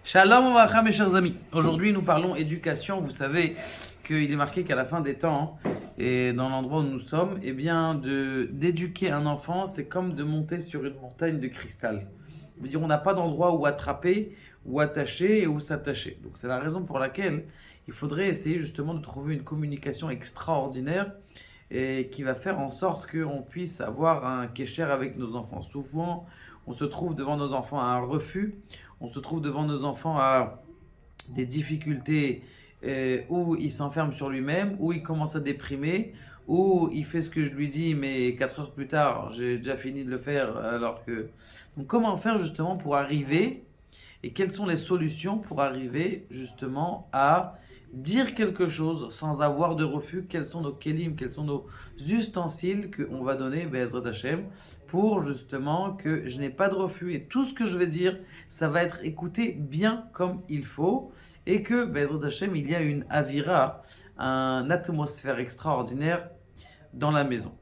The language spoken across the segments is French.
Shalom Ouvracha, mes chers amis. Aujourd'hui, nous parlons éducation. Vous savez qu'il est marqué qu'à la fin des temps, et dans l'endroit où nous sommes, eh bien, d'éduquer un enfant, c'est comme de monter sur une montagne de cristal. Je veux dire, on n'a pas d'endroit où attraper, où attacher et où s'attacher. Donc, c'est la raison pour laquelle il faudrait essayer justement de trouver une communication extraordinaire et qui va faire en sorte qu'on puisse avoir un kécher avec nos enfants. Souvent, on se trouve devant nos enfants à un refus, on se trouve devant nos enfants à des difficultés où il s'enferme sur lui-même, où il commence à déprimer, où il fait ce que je lui dis, mais 4 heures plus tard, j'ai déjà fini de le faire, alors que... Donc comment faire justement pour arriver, et quelles sont les solutions pour arriver justement à dire quelque chose sans avoir de refus? Quels sont nos kelim, quels sont nos ustensiles qu'on va donner, Be'ezrat Hashem, pour justement que je n'ai pas de refus et tout ce que je vais dire, ça va être écouté bien comme il faut et que, Be'ezrat Hashem, il y a une avira, une atmosphère extraordinaire dans la maison.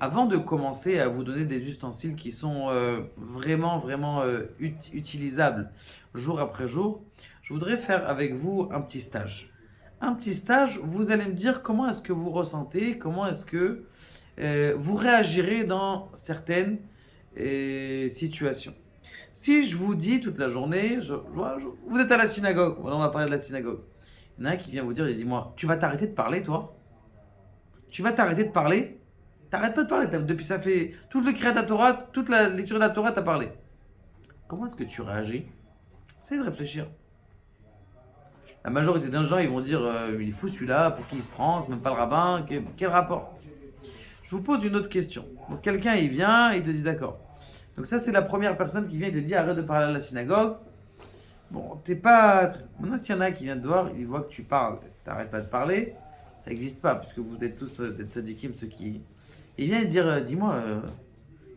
Avant de commencer à vous donner des ustensiles qui sont vraiment utilisables jour après jour, je voudrais faire avec vous un petit stage. Un petit stage, vous allez me dire comment est-ce que vous ressentez, comment est-ce que vous réagirez dans certaines situations. Si je vous dis toute la journée, vous êtes à la synagogue, voilà, on va parler de la synagogue. Il y en a un qui vient vous dire, il dit, moi, tu vas t'arrêter de parler, toi? Tu vas t'arrêter de parler? T'arrêtes pas de parler, depuis ça fait toute le Kriyat Torah, toute la lecture de la Torah, t'as parlé. Comment est-ce que tu réagis? Essaye de réfléchir. La majorité des gens, ils vont dire il est fou celui-là, pour qui il se prend, c'est même pas le rabbin, quel rapport? Je vous pose une autre question. Donc quelqu'un il vient, il te dit d'accord. Donc ça c'est la première personne qui vient et te dit arrête de parler à la synagogue. Bon, t'es pas... Maintenant s'il y en a qui vient te voir, il voit que tu parles, t'arrêtes pas de parler, ça n'existe pas, puisque vous êtes tous des tzadikim, ceux qui... Et il vient te dire dis-moi,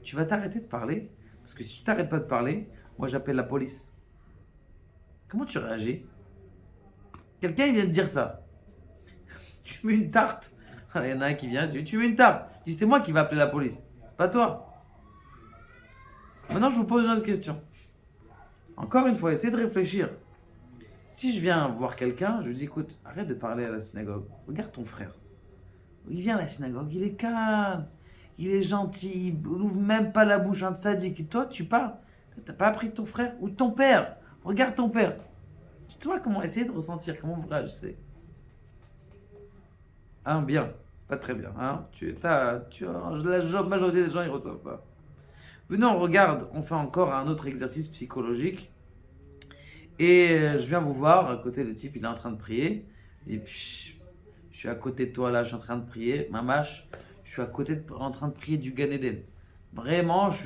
tu vas t'arrêter de parler? Parce que si tu t'arrêtes pas de parler, moi j'appelle la police. Comment tu réagis? Quelqu'un il vient te dire ça. Tu mets une tarte. Il y en a un qui vient, tu mets une tarte. Je dis c'est moi qui vais appeler la police. C'est pas toi. Maintenant je vous pose une autre question. Encore une fois, essayez de réfléchir. Si je viens voir quelqu'un, je lui dis écoute, arrête de parler à la synagogue. Regarde ton frère. Il vient à la synagogue, il est calme. Il est gentil, il ouvre même pas la bouche, un tzaddik. Et toi, tu parles. T'as pas appris de ton frère ou de ton père. Regarde ton père. Dis-toi comment essayer de ressentir, comment vous réagissez. Hein, bien, pas très bien. Hein. La majorité des gens ils reçoivent pas. Venez, on regarde, on fait encore un autre exercice psychologique. Et je viens vous voir, à côté, le type il est en train de prier. Et puis, je suis à côté de toi là, je suis en train de prier. Mamache, je suis en train de prier du Gan Eden. Vraiment, je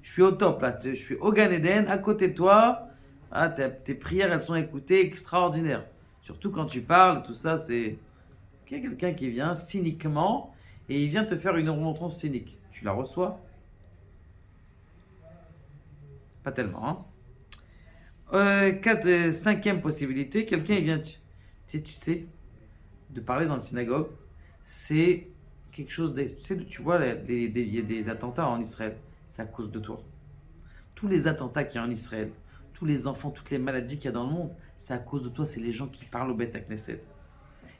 suis au top là. Je suis au Gan Eden, à côté de toi. Ah, tes prières, elles sont écoutées, extraordinaires. Surtout quand tu parles, tout ça, c'est... Il y a quelqu'un qui vient cyniquement et il vient te faire une remontrance cynique. Tu la reçois? Pas tellement, hein. Cinquième possibilité, quelqu'un il vient, tu sais, de parler dans la synagogue, c'est quelque chose de... Tu vois, il y a des attentats en Israël, c'est à cause de toi. Tous les attentats qu'il y a en Israël, tous les enfants, toutes les maladies qu'il y a dans le monde, c'est à cause de toi, c'est les gens qui parlent au Beth Knesset.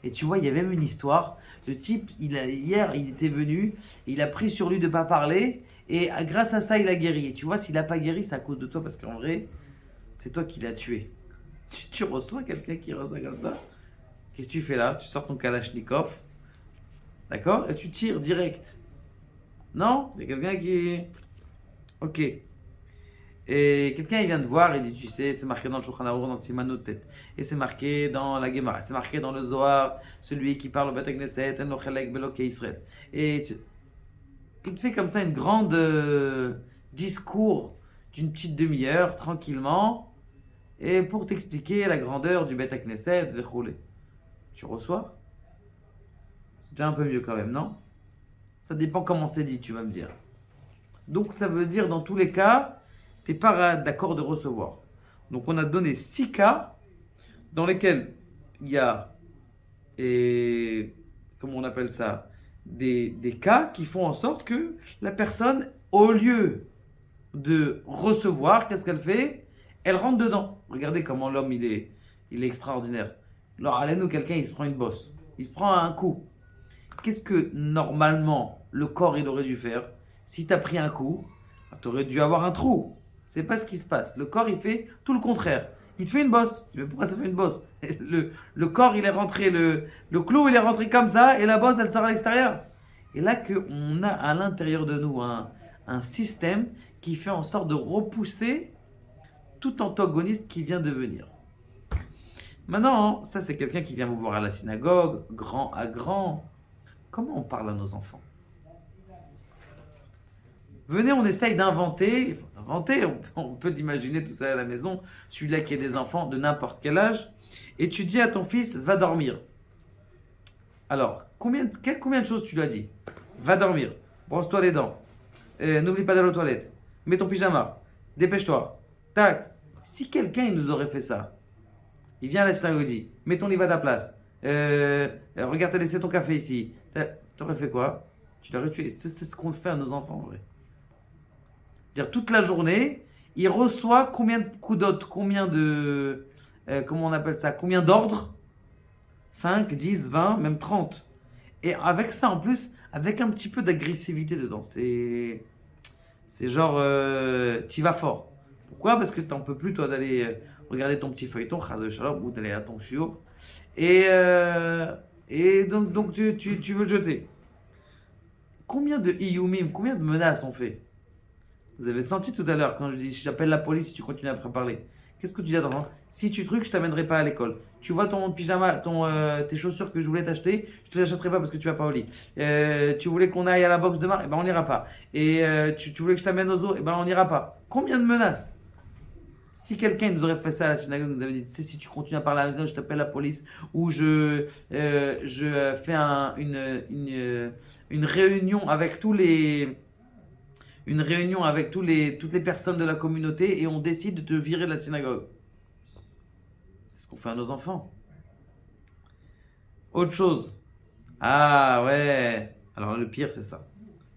Et tu vois, il y a même une histoire. Le type, hier, il était venu, il a pris sur lui de ne pas parler, et grâce à ça, il a guéri. Et tu vois, s'il n'a pas guéri, c'est à cause de toi, parce qu'en vrai, c'est toi qui l'as tué. Tu reçois quelqu'un qui reçoit comme ça? Qu'est-ce que tu fais là? Tu sors ton Kalachnikov, d'accord? Et tu tires direct. Non? Il y a quelqu'un qui... Ok. Et quelqu'un il vient te voir et dit tu sais c'est marqué dans le Shulchan Aruch dans le Siman Notet et c'est marqué dans la Gemara, c'est marqué dans le Zohar, celui qui parle au Beth Knesset en Ochelek Belokei Israël. Et il te fait comme ça une grande discours d'une petite demi-heure tranquillement et pour t'expliquer la grandeur du Beth Knesset vechule. Tu reçois? C'est déjà un peu mieux quand même, non? Ça dépend comment c'est dit, tu vas me dire. Donc ça veut dire dans tous les cas tu n'es pas d'accord de recevoir. Donc on a donné 6 cas dans lesquels il y a, comment on appelle ça, des cas qui font en sorte que la personne, au lieu de recevoir, qu'est-ce qu'elle fait? Elle rentre dedans. Regardez comment l'homme, il est extraordinaire. Alors, allez-nous, quelqu'un, il se prend une bosse. Il se prend un coup. Qu'est-ce que, normalement, le corps, il aurait dû faire? Si tu as pris un coup, tu aurais dû avoir un trou. C'est pas ce qui se passe. Le corps, il fait tout le contraire. Il te fait une bosse. Mais pourquoi ça fait une bosse? Le corps, il est rentré, le clou, il est rentré comme ça, et la bosse, elle sort à l'extérieur. Et là, on a à l'intérieur de nous un système qui fait en sorte de repousser tout antagoniste qui vient de venir. Maintenant, ça, c'est quelqu'un qui vient vous voir à la synagogue, grand à grand. Comment on parle à nos enfants? Venez, on essaye d'inventer. On peut l'imaginer tout ça à la maison. Celui-là qui a des enfants de n'importe quel âge. Et tu dis à ton fils, va dormir. Alors, combien de choses tu lui as dit? Va dormir. Brosse-toi les dents. N'oublie pas d'aller aux toilettes. Mets ton pyjama. Dépêche-toi. Tac. Si quelqu'un il nous aurait fait ça, il vient à la synagogue et dit, mets ton livre à ta place. Regarde, t'as laissé ton café ici. T'aurais fait quoi? Tu l'aurais tué. C'est ce qu'on fait à nos enfants, en vrai. Dire toute la journée, il reçoit combien de coups d'autres, combien de, comment on appelle ça, combien d'ordres? 5, 10, 20, même 30. Et avec ça, en plus, avec un petit peu d'agressivité dedans. C'est genre, t'y vas fort. Pourquoi? Parce que t'en peux plus, toi, d'aller regarder ton petit feuilleton, chas de shalom, ou d'aller à ton shiur. Et donc tu veux le jeter. Combien de iyumim, combien de menaces on fait? Vous avez senti tout à l'heure quand je dis j'appelle la police si tu continues à parler. Qu'est-ce que tu dis à ton enfant? Si tu trucs, je t'amènerai pas à l'école. Tu vois ton pyjama, tes chaussures que je voulais t'acheter, je te les achèterai pas parce que tu vas pas au lit. Tu voulais qu'on aille à la boxe demain, eh ben on n'ira pas. Et tu voulais que je t'amène aux eaux, eh ben on n'ira pas. Combien de menaces? Si quelqu'un nous aurait fait ça à la synagogue, nous avait dit, tu sais, si tu continues à parler à l'école, je t'appelle la police, ou je fais une réunion avec toutes les personnes de la communauté et on décide de te virer de la synagogue. C'est ce qu'on fait à nos enfants. Autre chose. Ah ouais. Alors le pire, c'est ça.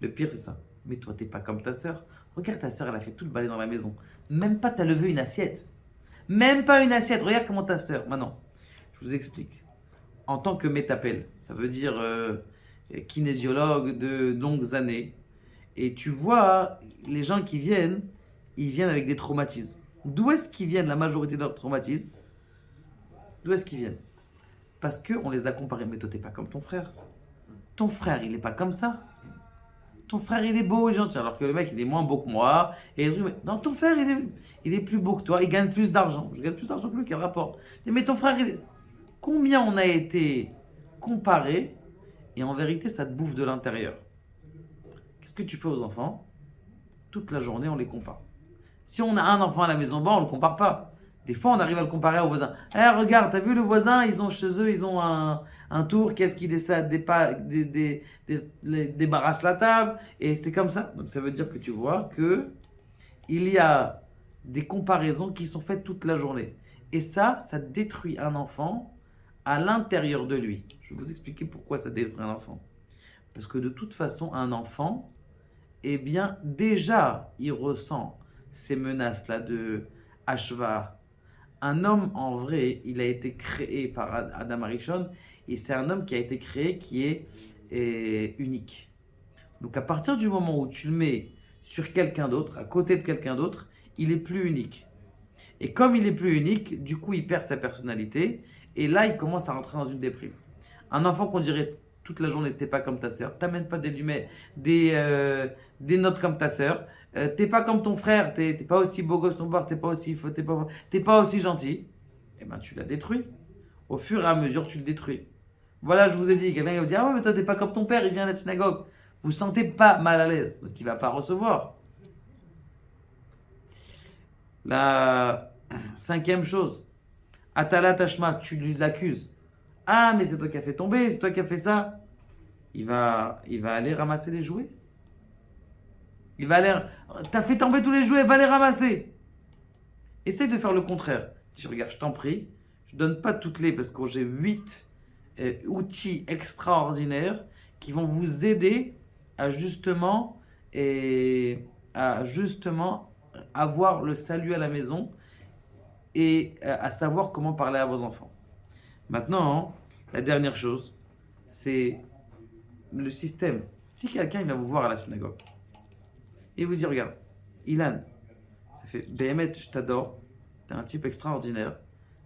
Le pire, c'est ça. Mais toi, t'es pas comme ta sœur. Regarde ta sœur, elle a fait tout le balai dans la maison. Même pas t'as levé une assiette. Même pas une assiette. Regarde comment ta sœur. Maintenant, je vous explique. En tant que métapel, ça veut dire kinésiologue de longues années. Et tu vois, les gens qui viennent, ils viennent avec des traumatismes. D'où est-ce qu'ils viennent la majorité de leurs traumatismes? D'où est-ce qu'ils viennent? Parce qu'on les a comparés. Mais toi, t'es pas comme ton frère. Ton frère, il est pas comme ça. Ton frère, il est beau et gentil. Alors que le mec, il est moins beau que moi. Et non, ton frère, il est plus beau que toi. Il gagne plus d'argent. Je gagne plus d'argent que lui, quel rapport? Mais ton frère, combien on a été comparés? Et en vérité, ça te bouffe de l'intérieur. Qu'est-ce que tu fais aux enfants? Toute la journée, on les compare. Si on a un enfant à la maison, on ne le compare pas. Des fois, on arrive à le comparer au voisin. Eh, regarde, t'as vu le voisin? Ils ont chez eux, ils ont un tour. Qu'est-ce qui débarrasse la table? Et c'est comme ça. Donc, ça veut dire que tu vois que il y a des comparaisons qui sont faites toute la journée. Et ça détruit un enfant à l'intérieur de lui. Je vais vous expliquer pourquoi ça détruit un enfant. Parce que de toute façon, un enfant, eh bien, déjà, il ressent ces menaces-là de Ashva. Un homme, en vrai, il a été créé par Adam Arishon, et c'est un homme qui a été créé qui est unique. Donc, à partir du moment où tu le mets sur quelqu'un d'autre, à côté de quelqu'un d'autre, il est plus unique. Et comme il est plus unique, du coup, il perd sa personnalité, et là, il commence à rentrer dans une déprime. Un enfant qu'on dirait toute la journée, t'es pas comme ta sœur, t'amènes pas des notes comme ta sœur, t'es pas comme ton frère, t'es pas aussi beau gosse ton père, t'es pas aussi gentil, et ben tu l'as détruit. Au fur et à mesure, tu le détruis. Voilà, je vous ai dit, quelqu'un va vous dire, ah ouais, mais toi t'es pas comme ton père, il vient à la synagogue. Vous sentez pas mal à l'aise, donc il va pas recevoir. La cinquième chose, Atala Tashma, tu l'accuses. Ah, mais c'est toi qui as fait tomber, c'est toi qui as fait ça. Il va aller ramasser les jouets. Il va aller. T'as fait tomber tous les jouets, va les ramasser. Essaye de faire le contraire. Je regarde, je t'en prie. Je donne pas toutes les parce que j'ai 8 outils extraordinaires qui vont vous aider à justement avoir le salut à la maison et à savoir comment parler à vos enfants. Maintenant, la dernière chose, c'est le système. Si quelqu'un il va vous voir à la synagogue et vous dit regarde, Ilan, ça fait Béhémet, je t'adore, t'es un type extraordinaire,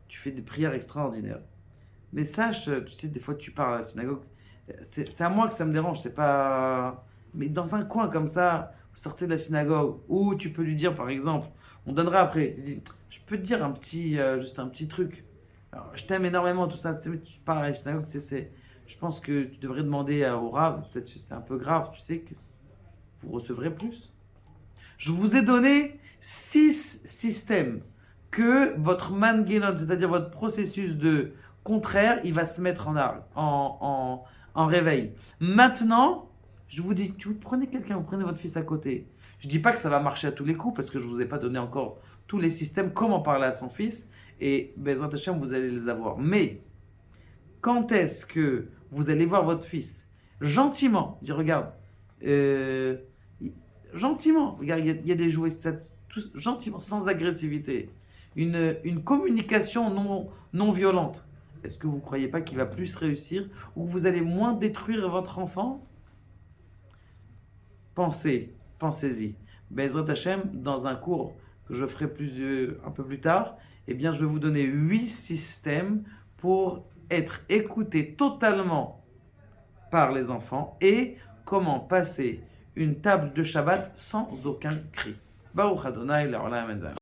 tu fais des prières extraordinaires. Mais sache, tu sais, des fois tu parles à la synagogue, c'est à moi que ça me dérange, c'est pas. Mais dans un coin comme ça, vous sortez de la synagogue, ou tu peux lui dire par exemple, on donnera après, tu dis, je peux te dire un petit, juste un petit truc. Alors, je t'aime énormément, tout ça, tu sais, mais tu parles à la synagogue, je pense que tu devrais demander au Rav, peut-être que c'est un peu grave, tu sais, que vous recevrez plus. Je vous ai donné 6 systèmes que votre mangenon, c'est-à-dire votre processus de contraire, il va se mettre en réveil. Maintenant, je vous dis, vous prenez quelqu'un, vous prenez votre fils à côté. Je ne dis pas que ça va marcher à tous les coups parce que je ne vous ai pas donné encore tous les systèmes, comment parler à son fils. Et Bezrat Hashem, vous allez les avoir. Mais quand est-ce que vous allez voir votre fils gentiment, dire regarde, euh, gentiment, regarde, il y a des jouets, gentiment, sans agressivité, une communication non violente. Est-ce que vous ne croyez pas qu'il va plus réussir ou que vous allez moins détruire votre enfant? Pensez-y. Bezrat Hashem, dans un cours que je ferai un peu plus tard, eh bien, je vais vous donner 8 systèmes pour être écouté totalement par les enfants et comment passer une table de Shabbat sans aucun cri. Baruch Adonai, la Olam Eden.